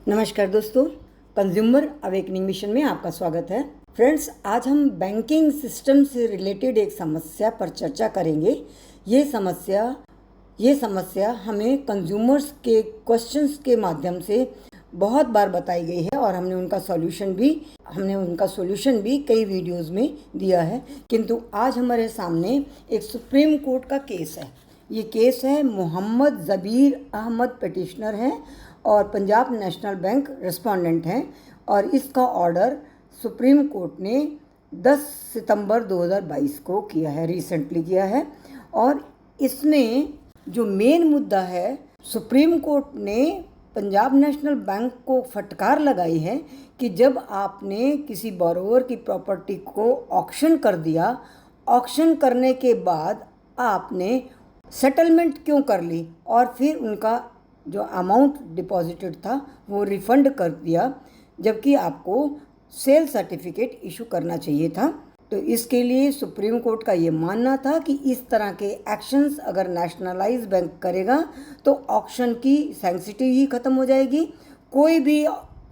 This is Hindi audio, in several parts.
नमस्कार दोस्तों, कंज्यूमर अवेकनिंग मिशन में आपका स्वागत है। फ्रेंड्स, आज हम बैंकिंग सिस्टम से रिलेटेड एक समस्या पर चर्चा करेंगे। ये समस्या हमें कंज्यूमर्स के क्वेश्चंस के माध्यम से बहुत बार बताई गई है और हमने उनका सॉल्यूशन भी कई वीडियोस में दिया है। किंतु आज हमारे सामने एक सुप्रीम कोर्ट का केस है। ये केस है मोहम्मद ज़बीर अहमद पिटिशनर हैं और पंजाब नेशनल बैंक रिस्पोंडेंट हैं, और इसका ऑर्डर सुप्रीम कोर्ट ने 10 सितंबर 2022 को किया है, रिसेंटली किया है। और इसमें जो मेन मुद्दा है, सुप्रीम कोर्ट ने पंजाब नेशनल बैंक को फटकार लगाई है कि जब आपने किसी बोरोवर की प्रॉपर्टी को ऑक्शन कर दिया, ऑक्शन करने के बाद आपने सेटलमेंट क्यों कर ली और फिर उनका जो अमाउंट डिपॉजिटेड था वो रिफ़ंड कर दिया, जबकि आपको सेल सर्टिफिकेट इशू करना चाहिए था। तो इसके लिए सुप्रीम कोर्ट का ये मानना था कि इस तरह के एक्शंस अगर नेशनलाइज बैंक करेगा तो ऑक्शन की सेंसिटिव ही ख़त्म हो जाएगी। कोई भी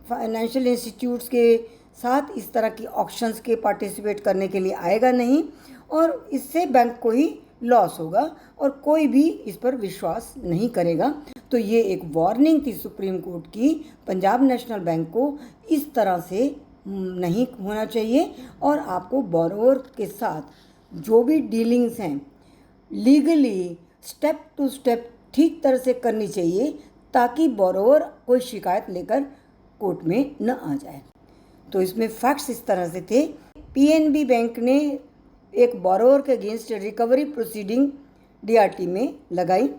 फाइनेंशियल इंस्टीट्यूट्स के साथ इस तरह की ऑक्शंस के पार्टिसिपेट करने के लिए आएगा नहीं, और इससे बैंक को ही लॉस होगा और कोई भी इस पर विश्वास नहीं करेगा। तो ये एक वार्निंग थी सुप्रीम कोर्ट की पंजाब नेशनल बैंक को, इस तरह से नहीं होना चाहिए और आपको बोरोवर के साथ जो भी डीलिंग्स हैं लीगली स्टेप टू स्टेप ठीक तरह से करनी चाहिए, ताकि बोरोवर कोई शिकायत लेकर कोर्ट में न आ जाए। तो इसमें फैक्ट्स इस तरह से थे। पीएनबी बैंक ने एक बोरोवर के अगेंस्ट रिकवरी प्रोसीडिंग डीआरटी में लगाई।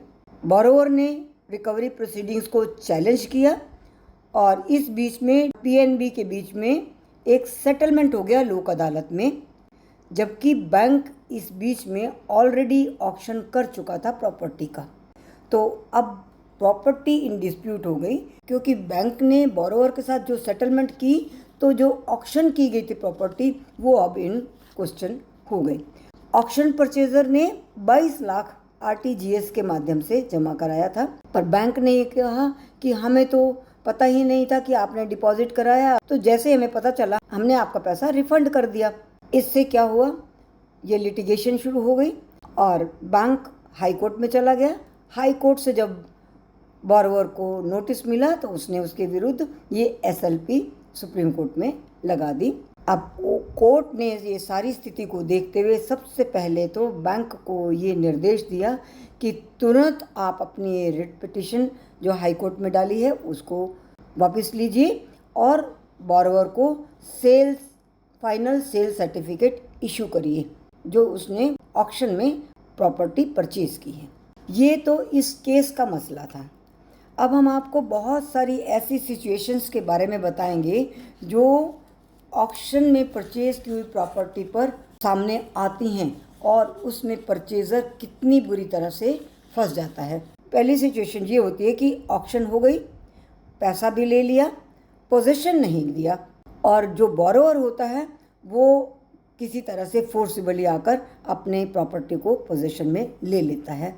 बोरोवर ने रिकवरी प्रोसीडिंग्स को चैलेंज किया और इस बीच में पीएनबी के बीच में एक सेटलमेंट हो गया लोक अदालत में, जबकि बैंक इस बीच में ऑलरेडी ऑक्शन कर चुका था प्रॉपर्टी का। तो अब प्रॉपर्टी इन डिस्प्यूट हो गई, क्योंकि बैंक ने बोरोवर के साथ जो सेटलमेंट की, तो जो ऑक्शन की गई थी प्रॉपर्टी वो अब इन क्वेश्चन हो गई। ऑक्शन परचेजर ने 22 लाख आरटीजीएस के माध्यम से जमा कराया था, पर बैंक ने ये कहा कि हमें तो पता ही नहीं था कि आपने डिपॉजिट कराया, तो जैसे हमें पता चला हमने आपका पैसा रिफंड कर दिया। इससे क्या हुआ, ये लिटिगेशन शुरू हो गई और बैंक हाई कोर्ट में चला गया। हाई कोर्ट से जब बोरोवर को नोटिस मिला तो उसने उसके विरुद्ध ये एसएलपी सुप्रीम कोर्ट में लगा दी। अब कोर्ट ने ये सारी स्थिति को देखते हुए सबसे पहले तो बैंक को ये निर्देश दिया कि तुरंत आप अपनी रिट पिटिशन जो हाई कोर्ट में डाली है उसको वापस लीजिए और बोरोवर को फाइनल सेल सर्टिफिकेट इशू करिए जो उसने ऑक्शन में प्रॉपर्टी परचेज की है। ये तो इस केस का मसला था। अब हम आपको बहुत सारी ऐसी सिचुएशंस के बारे में बताएंगे जो ऑक्शन में परचेज की हुई प्रॉपर्टी पर सामने आती हैं और उसमें परचेज़र कितनी बुरी तरह से फंस जाता है। पहली सिचुएशन ये होती है कि ऑक्शन हो गई, पैसा भी ले लिया, पोजीशन नहीं दिया, और जो बोरोवर होता है वो किसी तरह से फोर्सिबली आकर अपने प्रॉपर्टी को पोजीशन में ले लेता है।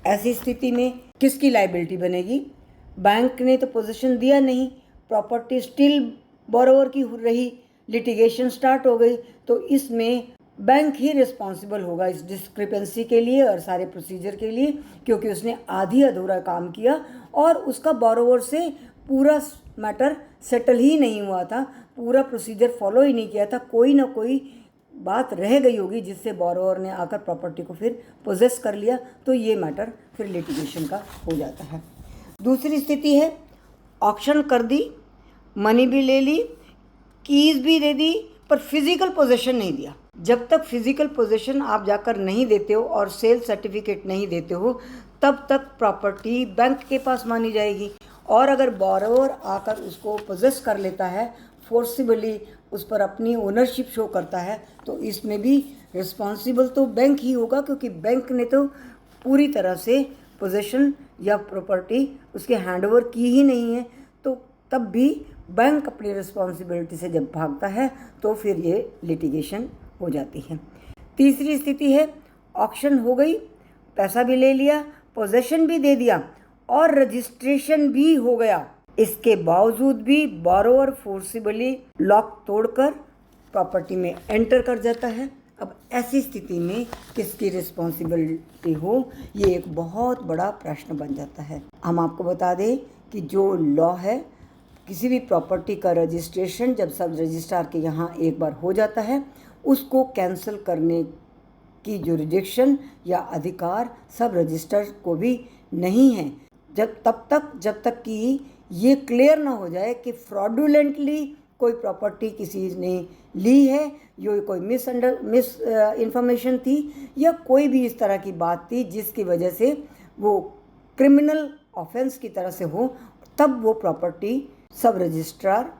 ऐसी स्थिति में किसकी लायबिलिटी बनेगी? बैंक ने तो पोजीशन दिया नहीं, प्रॉपर्टी स्टिल बोरोवर की रही, लिटिगेशन स्टार्ट हो गई, तो इसमें बैंक ही रिस्पॉन्सिबल होगा इस डिस्क्रिपेंसी के लिए और सारे प्रोसीजर के लिए, क्योंकि उसने आधी अधूरा काम किया और उसका बोरोवर से पूरा मैटर सेटल ही नहीं हुआ था, पूरा प्रोसीजर फॉलो ही नहीं किया था। कोई ना कोई बात रह गई होगी जिससे बोरोवर ने आकर प्रॉपर्टी को फिर पोजेस कर लिया, तो ये मैटर फिर लिटिगेशन का हो जाता है। दूसरी स्थिति है, ऑक्शन कर दी, मनी भी ले ली, कीज़ भी दे दी, पर फिजिकल पोजीशन नहीं दिया। जब तक फिजिकल पोजीशन आप जाकर नहीं देते हो और सेल सर्टिफिकेट नहीं देते हो, तब तक प्रॉपर्टी बैंक के पास मानी जाएगी। और अगर बोरोवर आकर उसको पोजेस कर लेता है, फोर्सिबली उस पर अपनी ओनरशिप शो करता है, तो इसमें भी रिस्पॉन्सिबल तो बैंक ही होगा, क्योंकि बैंक ने तो पूरी तरह से पोजीशन या प्रॉपर्टी उसके हैंडओवर की ही नहीं है। तो तब भी बैंक अपनी रिस्पॉन्सिबिलिटी से जब भागता है तो फिर ये लिटिगेशन हो जाती है। तीसरी स्थिति है, ऑक्शन हो गई, पैसा भी ले लिया, पोजीशन भी दे दिया और रजिस्ट्रेशन भी हो गया, इसके बावजूद भी बोरोवर फोर्सिबली लॉक तोड़कर प्रॉपर्टी में एंटर कर जाता है। अब ऐसी स्थिति में किसकी रिस्पॉन्सिबिलिटी हो, ये एक बहुत बड़ा प्रश्न बन जाता है। हम आपको बता दें कि जो लॉ है, किसी भी प्रॉपर्टी का रजिस्ट्रेशन जब सब रजिस्ट्रार के यहाँ एक बार हो जाता है, उसको कैंसिल करने की जुरिडिक्शन या अधिकार सब रजिस्ट्रार को भी नहीं है, जब तक कि ये क्लियर ना हो जाए कि फ्रॉडुलेंटली कोई प्रॉपर्टी किसी ने ली है, ये कोई मिस इन्फॉर्मेशन थी या कोई भी इस तरह की बात थी जिसकी वजह से वो क्रिमिनल ऑफेंस की तरह से हो, तब वो प्रॉपर्टी सब रजिस्ट्रार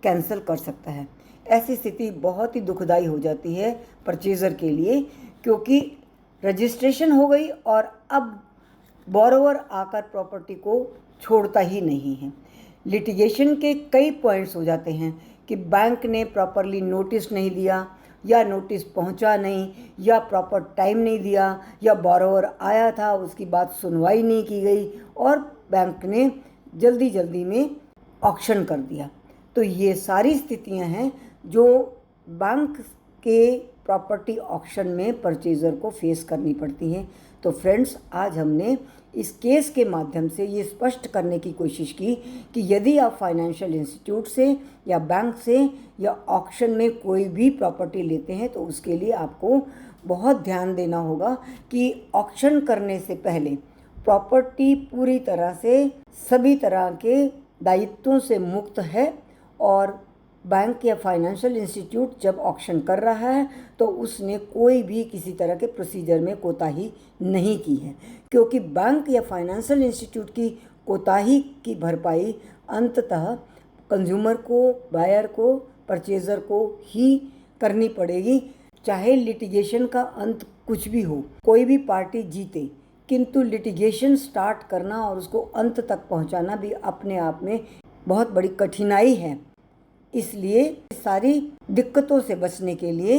कैंसिल कर सकता है। ऐसी स्थिति बहुत ही दुखदाई हो जाती है परचेज़र के लिए, क्योंकि रजिस्ट्रेशन हो गई और अब बोरोवर आकर प्रॉपर्टी को छोड़ता ही नहीं है। लिटिगेशन के कई पॉइंट्स हो जाते हैं कि बैंक ने प्रॉपरली नोटिस नहीं दिया, या नोटिस पहुंचा नहीं, या प्रॉपर टाइम नहीं दिया, या बोरोवर आया था उसकी बात सुनवाई नहीं की गई और बैंक ने जल्दी में ऑक्शन कर दिया। तो ये सारी स्थितियां हैं जो बैंक के प्रॉपर्टी ऑक्शन में परचेज़र को फेस करनी पड़ती हैं। तो फ्रेंड्स, आज हमने इस केस के माध्यम से ये स्पष्ट करने की कोशिश की कि यदि आप फाइनेंशियल इंस्टीट्यूट से या बैंक से या ऑक्शन में कोई भी प्रॉपर्टी लेते हैं, तो उसके लिए आपको बहुत ध्यान देना होगा कि ऑक्शन करने से पहले प्रॉपर्टी पूरी तरह से सभी तरह के दायित्वों से मुक्त है, और बैंक या फाइनेंशियल इंस्टीट्यूट जब ऑक्शन कर रहा है तो उसने कोई भी किसी तरह के प्रोसीजर में कोताही नहीं की है, क्योंकि बैंक या फाइनेंशियल इंस्टीट्यूट की कोताही की भरपाई अंततः कंज्यूमर को, बायर को, परचेज़र को ही करनी पड़ेगी। चाहे लिटिगेशन का अंत कुछ भी हो, कोई भी पार्टी जीते, किंतु लिटिगेशन स्टार्ट करना और उसको अंत तक पहुंचाना भी अपने आप में बहुत बड़ी कठिनाई है। इसलिए सारी दिक्कतों से बचने के लिए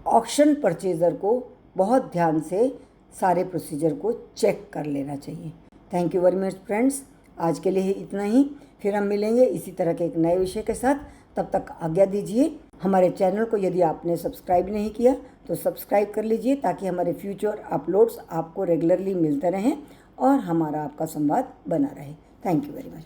ऑक्शन परचेज़र को बहुत ध्यान से सारे प्रोसीजर को चेक कर लेना चाहिए। Thank you very much friends, आज के लिए इतना ही। फिर हम मिलेंगे इसी तरह के एक नए विषय के साथ। तब तक आज्ञा दीजिए। हमारे चैनल को यदि आपने सब्सक्राइब नहीं किया तो सब्सक्राइब कर लीजिए, ताकि हमारे फ्यूचर अपलोड्स आपको रेगुलरली मिलते रहें और हमारा आपका संवाद बना रहे। Thank you very much.